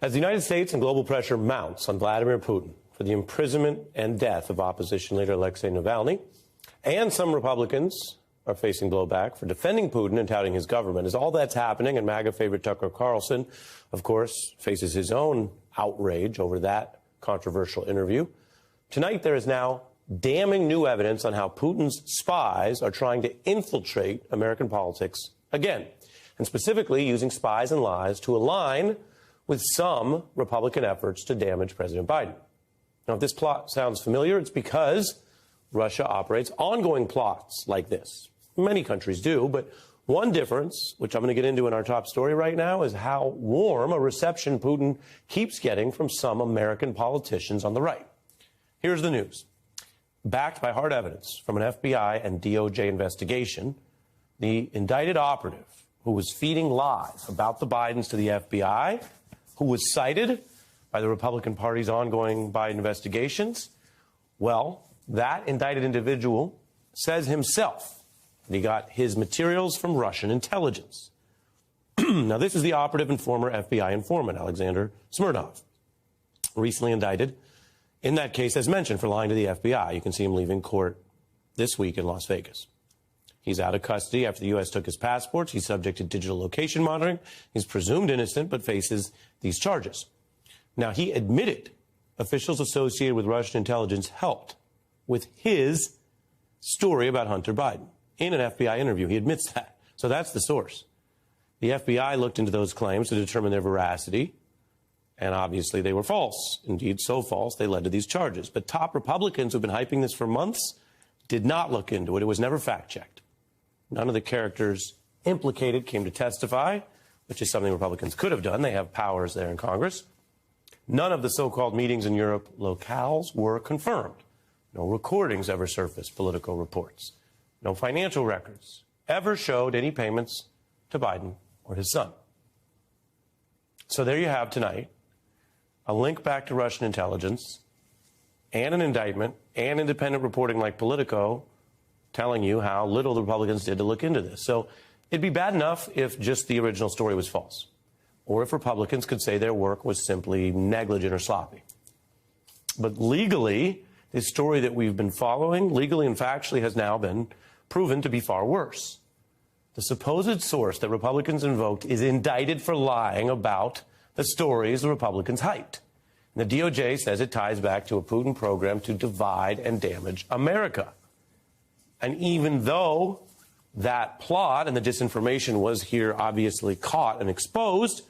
As the United States and global pressure mounts on Vladimir Putin for the imprisonment and death of opposition leader Alexei Navalny, and some Republicans are facing blowback for defending Putin and touting his government. As all that's happening, and MAGA favorite Tucker Carlson, of course, faces his own outrage over that controversial interview, tonight there is now damning new evidence on how Putin's spies are trying to infiltrate American politics again, and specifically using spies and lies to align with some Republican efforts to damage President Biden. Now, if this plot sounds familiar, it's because Russia operates ongoing plots like this. Many countries do, but one difference, which I'm going to get into in our top story right now, is how warm a reception Putin keeps getting from some American politicians on the right. Here's the news. Backed by hard evidence from an FBI and DOJ investigation, the indicted operative who was feeding lies about the Bidens to the FBI, who was cited by the Republican Party's ongoing Biden investigations, well, that indicted individual says himself that he got his materials from Russian intelligence. Now, this is the operative and former FBI informant, Alexander Smirnov, recently indicted in that case, as mentioned, for lying to the FBI. You can see him leaving court this week in Las Vegas. He's out of custody after the U.S. took his passports. He's subject to digital location monitoring. He's presumed innocent, but faces these charges. Now, he admitted officials associated with Russian intelligence helped with his story about Hunter Biden. In an FBI interview, he admits that. So that's the source. The FBI looked into those claims to determine their veracity, and obviously they were false. Indeed, so false, they led to these charges. But top Republicans who've been hyping this for months did not look into it. It was never fact-checked. None of the characters implicated came to testify, which is something Republicans could have done. They have powers there in Congress. None of the so-called meetings in Europe locales were confirmed. No recordings ever surfaced, political reports. No financial records ever showed any payments to Biden or his son. So there you have tonight a link back to Russian intelligence and an indictment and independent reporting like Politico telling you how little the Republicans did to look into this. So it'd be bad enough if just the original story was false, or if Republicans could say their work was simply negligent or sloppy. But legally, this story that we've been following, legally and factually, has now been proven to be far worse. The supposed source that Republicans invoked is indicted for lying about the stories the Republicans hyped. And the DOJ says it ties back to a Putin program to divide and damage America. And even though that plot and the disinformation was here obviously caught and exposed,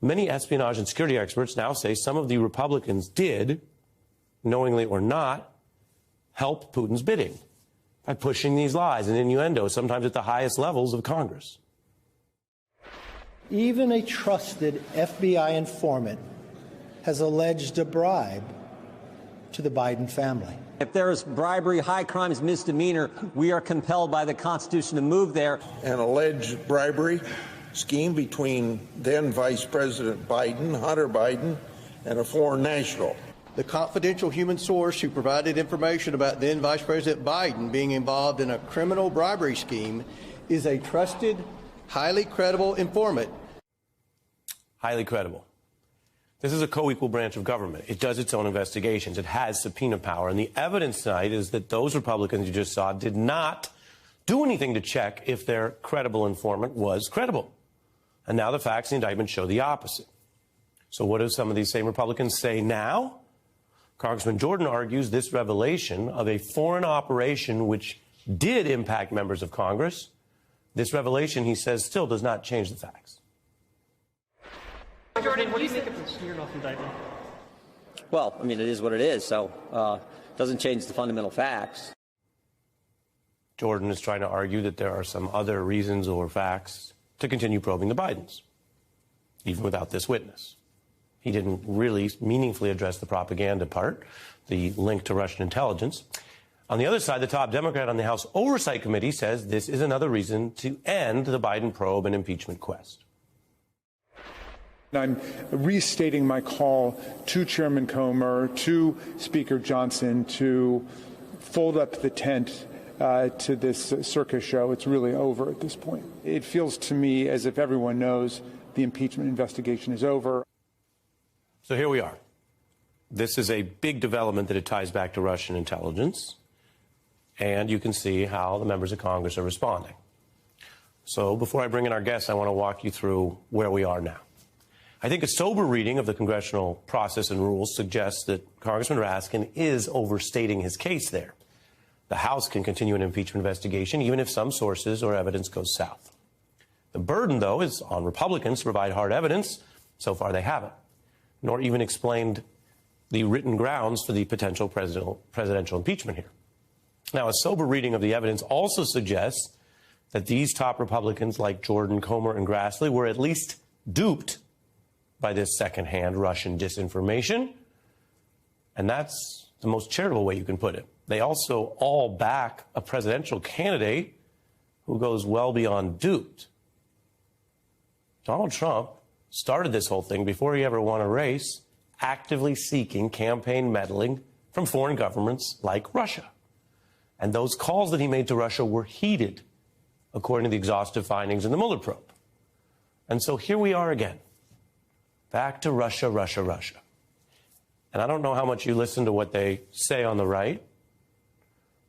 many espionage and security experts now say some of the Republicans did, knowingly or not, help Putin's bidding by pushing these lies and innuendo, sometimes at the highest levels of Congress. Even a trusted FBI informant has alleged a bribe to the Biden family. If there is bribery, high crimes, misdemeanor, we are compelled by the Constitution to move there. An alleged bribery scheme between then Vice President Biden, Hunter Biden, and a foreign national. The confidential human source who provided information about then Vice President Biden being involved in a criminal bribery scheme is a trusted, highly credible informant. Highly credible. This is a co-equal branch of government. It does its own investigations. It has subpoena power. And the evidence tonight is that those Republicans you just saw did not do anything to check if their credible informant was credible. And now the facts and the indictment show the opposite. So what do some of these same Republicans say now? Congressman Jordan argues this revelation of a foreign operation which did impact members of Congress, this revelation, he says, still does not change the facts. Jordan, what do you think of the Smirnov indictment? Well, I mean, it is what it is, so it doesn't change the fundamental facts. Jordan is trying to argue that there are some other reasons or facts to continue probing the Bidens, even without this witness. He didn't really meaningfully address the propaganda part, the link to Russian intelligence. On the other side, the top Democrat on the House Oversight Committee says this is another reason to end the Biden probe and impeachment quest. I'm restating my call to Chairman Comer, to Speaker Johnson, to fold up the tent to this circus show. It's really over at this point. It feels to me as if everyone knows the impeachment investigation is over. So here we are. This is a big development that it ties back to Russian intelligence. And you can see how the members of Congress are responding. So before I bring in our guests, I want to walk you through where we are now. I think a sober reading of the congressional process and rules suggests that Congressman Raskin is overstating his case there. The House can continue an impeachment investigation even if some sources or evidence goes south. The burden, though, is on Republicans to provide hard evidence. So far, they haven't, nor even explained the written grounds for the potential presidential impeachment here. Now, a sober reading of the evidence also suggests that these top Republicans like Jordan, Comer, and Grassley were at least duped by this secondhand Russian disinformation. And that's the most charitable way you can put it. They also all back a presidential candidate who goes well beyond duped. Donald Trump started this whole thing before he ever won a race, actively seeking campaign meddling from foreign governments like Russia. And those calls that he made to Russia were heeded, according to the exhaustive findings in the Mueller probe. And so here we are again, back to Russia, Russia, Russia. And I don't know how much you listen to what they say on the right,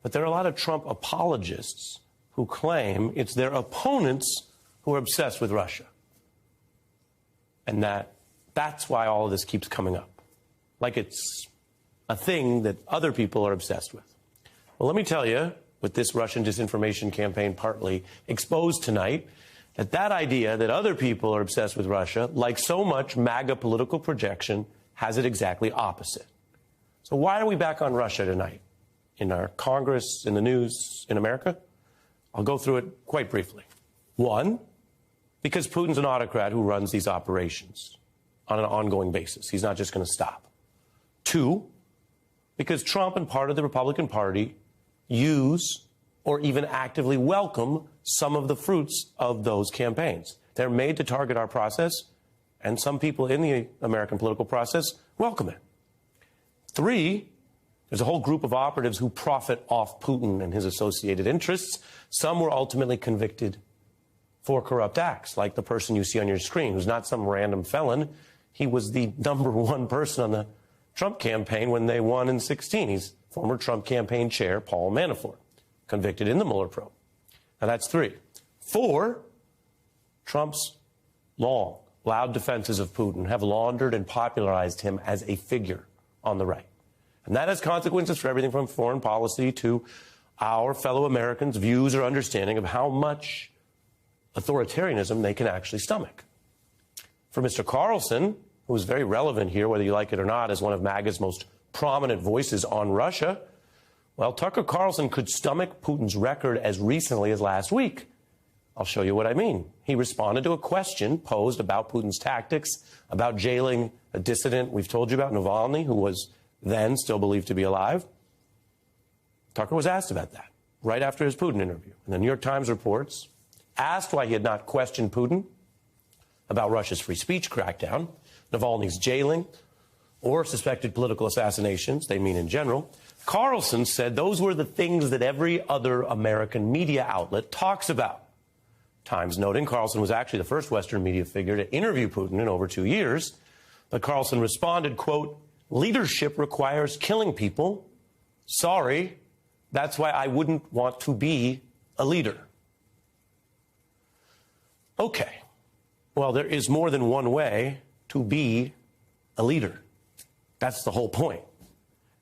but there are a lot of Trump apologists who claim it's their opponents who are obsessed with Russia. And that's why all of this keeps coming up, like it's a thing that other people are obsessed with. Well, let me tell you, with this Russian disinformation campaign partly exposed tonight, that idea that other people are obsessed with Russia, like so much MAGA political projection, has it exactly opposite. So why are we back on Russia tonight? In our Congress, in the news, in America? I'll go through it quite briefly. One, because Putin's an autocrat who runs these operations on an ongoing basis. He's not just going to stop. Two, because Trump and part of the Republican Party use or even actively welcome some of the fruits of those campaigns. They're made to target our process, and some people in the American political process welcome it. Three, there's a whole group of operatives who profit off Putin and his associated interests. Some were ultimately convicted for corrupt acts, like the person you see on your screen, who's not some random felon. He was the #1 person on the Trump campaign when they won in 2016. He's former Trump campaign chair Paul Manafort, convicted in the Mueller probe. Now, that's three. Four, Trump's long, loud defenses of Putin have laundered and popularized him as a figure on the right. And that has consequences for everything from foreign policy to our fellow Americans' views or understanding of how much authoritarianism they can actually stomach. For Mr. Carlson, who is very relevant here, whether you like it or not, as one of MAGA's most prominent voices on Russia, well, Tucker Carlson could stomach Putin's record as recently as last week. I'll show you what I mean. He responded to a question posed about Putin's tactics, about jailing a dissident we've told you about, Navalny, who was then still believed to be alive. Tucker was asked about that right after his Putin interview. And the New York Times reports, asked why he had not questioned Putin about Russia's free speech crackdown, Navalny's jailing, or suspected political assassinations, they mean in general, Carlson said those were the things that every other American media outlet talks about. Times noting Carlson was actually the first Western media figure to interview Putin in over 2 years. But Carlson responded, quote, "Leadership requires killing people. Sorry, that's why I wouldn't want to be a leader." Okay, well, there is more than one way to be a leader. That's the whole point.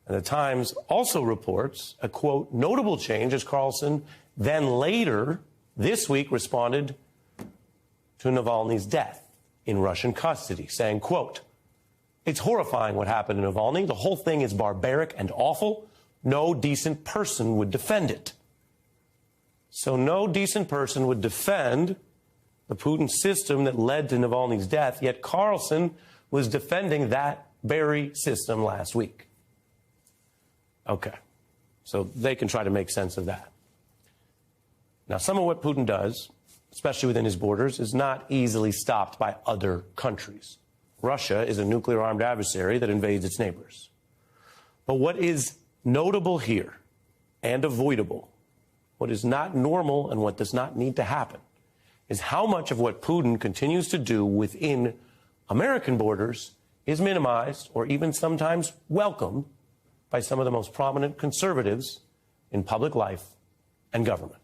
And the Times also reports a, quote, notable change as Carlson then later this week responded to Navalny's death in Russian custody, saying, quote, "It's horrifying what happened to Navalny. The whole thing is barbaric and awful. No decent person would defend it." So no decent person would defend the Putin system that led to Navalny's death, yet Carlson was defending that very system last week. Okay, so they can try to make sense of that. Now, some of what Putin does, especially within his borders, is not easily stopped by other countries. Russia is a nuclear-armed adversary that invades its neighbors. But what is notable here and avoidable, what is not normal and what does not need to happen, is how much of what Putin continues to do within American borders is minimized or even sometimes welcomed by some of the most prominent conservatives in public life and government.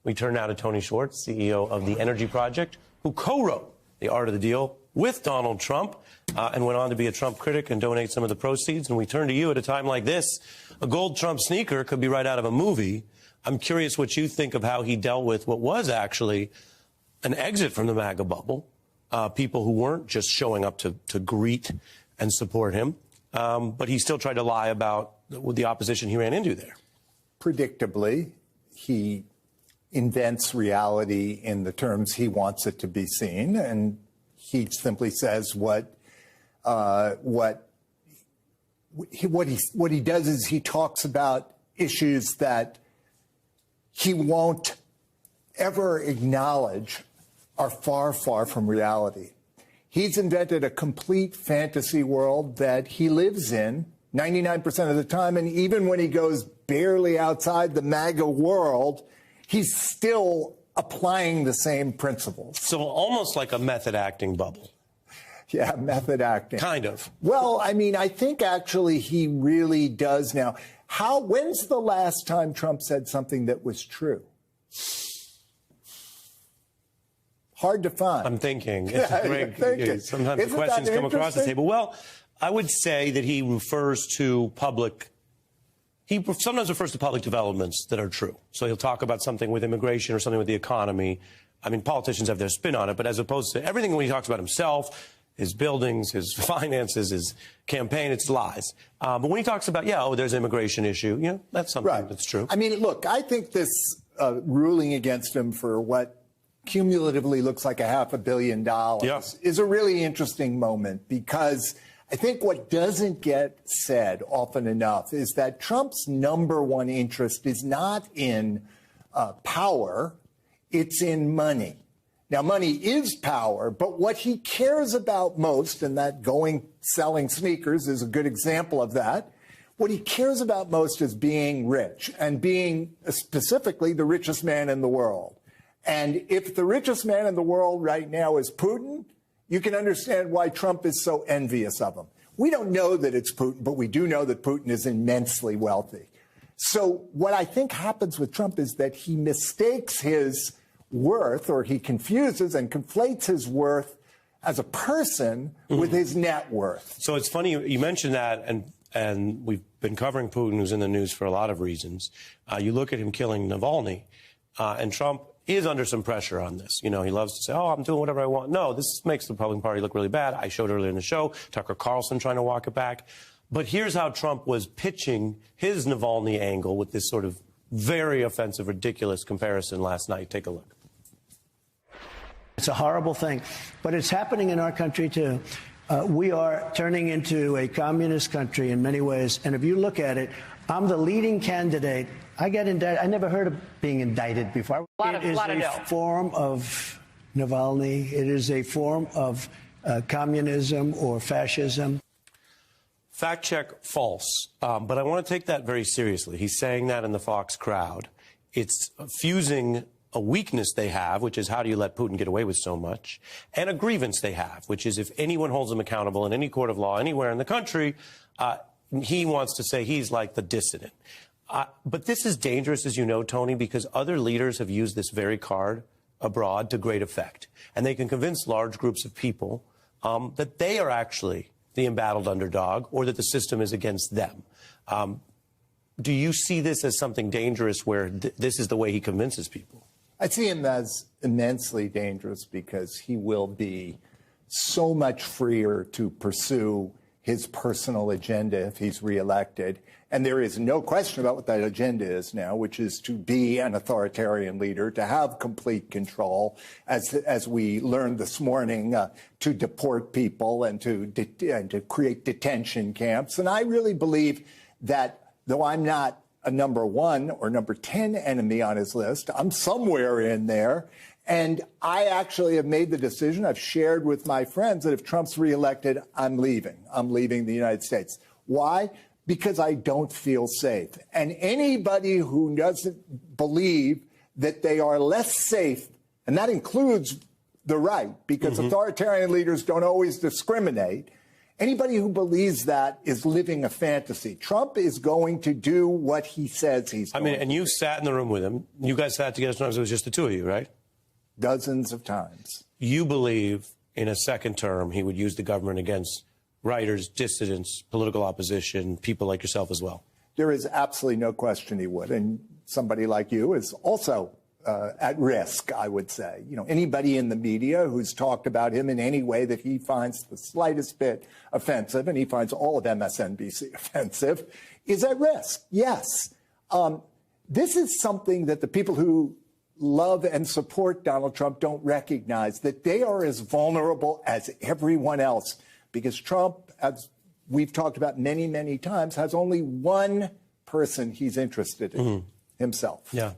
We turn now to Tony Schwartz, CEO of the Energy Project, who co-wrote The Art of the Deal with Donald Trump and went on to be a Trump critic and donate some of the proceeds. And we turn to you at a time like this. A gold Trump sneaker could be right out of a movie. I'm curious what you think of how he dealt with what was actually an exit from the MAGA bubble, people who weren't just showing up to greet and support him, but he still tried to lie about the opposition he ran into there. Predictably, he invents reality in the terms he wants it to be seen, and he simply says what he does is he talks about issues that he won't ever acknowledge are far, far from reality. He's invented a complete fantasy world that he lives in 99% of the time, and even when he goes barely outside the MAGA world, he's still applying the same principles. So almost like a method acting bubble. Yeah, method acting. Kind of. Well, I mean, I think actually he really does now. When's the last time Trump said something that was true? Hard to find. I'm thinking. It's a great, sometimes the questions come across the table. Well, I would say that he refers to he sometimes refers to public developments that are true. So he'll talk about something with immigration or something with the economy. I mean, politicians have their spin on it, but as opposed to everything when he talks about himself, his buildings, his finances, his campaign, it's lies. But when he talks about, there's an immigration issue, that's something that's true. I mean, look, I think this ruling against him for what cumulatively looks like $500 million is a really interesting moment, because I think what doesn't get said often enough is that Trump's number one interest is not in power, it's in money. Now, money is power, but what he cares about most, and that selling sneakers is a good example of that, what he cares about most is being rich and being specifically the richest man in the world. And if the richest man in the world right now is Putin, you can understand why Trump is so envious of him. We don't know that it's Putin, but we do know that Putin is immensely wealthy. So what I think happens with Trump is that he mistakes his worth, or he confuses and conflates his worth as a person with his net worth. So it's funny you mentioned that, and we've been covering Putin, who's in the news for a lot of reasons. You look at him killing Navalny, and Trump is under some pressure on this. He loves to say, I'm doing whatever I want. No, this makes the Republican Party look really bad. I showed earlier in the show, Tucker Carlson trying to walk it back. But here's how Trump was pitching his Navalny angle with this sort of very offensive, ridiculous comparison last night. Take a look. It's a horrible thing, but it's happening in our country, too. We are turning into a communist country in many ways. And if you look at it, I'm the leading candidate. I get indicted. I never heard of being indicted before. It is a form of Navalny. It is a form of communism or fascism. Fact check, false. But I want to take that very seriously. He's saying that in the Fox crowd. It's fusing a weakness they have, which is how do you let Putin get away with so much, and a grievance they have, which is if anyone holds him accountable in any court of law anywhere in the country, he wants to say he's like the dissident. But this is dangerous, as you know, Tony, because other leaders have used this very card abroad to great effect. And they can convince large groups of people that they are actually the embattled underdog, or that the system is against them. Do you see this as something dangerous where this is the way he convinces people? I see him as immensely dangerous because he will be so much freer to pursue his personal agenda if he's reelected. And there is no question about what that agenda is now, which is to be an authoritarian leader, to have complete control, as we learned this morning, to deport people and to create detention camps. And I really believe that, though I'm not a number 1 or number 10 enemy on his list, I'm somewhere in there. And I actually have made the decision, I've shared with my friends, that if Trump's reelected, I'm leaving. I'm leaving the United States. Why? Because I don't feel safe. And anybody who doesn't believe that they are less safe, and that includes the right, because authoritarian leaders don't always discriminate. Anybody who believes that is living a fantasy. Trump is going to do what he says he's going to do. And you sat in the room with him. You guys sat together sometimes. It was just the two of you, right? Dozens of times. You believe in a second term he would use the government against writers, dissidents, political opposition, people like yourself as well? There is absolutely no question he would. And somebody like you is also at risk, I would say. You know, anybody in the media who's talked about him in any way that he finds the slightest bit offensive, and he finds all of MSNBC offensive, is at risk. Yes. This is something that the people who love and support Donald Trump don't recognize, that they are as vulnerable as everyone else, because Trump, as we've talked about many, many times, has only one person he's interested in, himself. Yeah.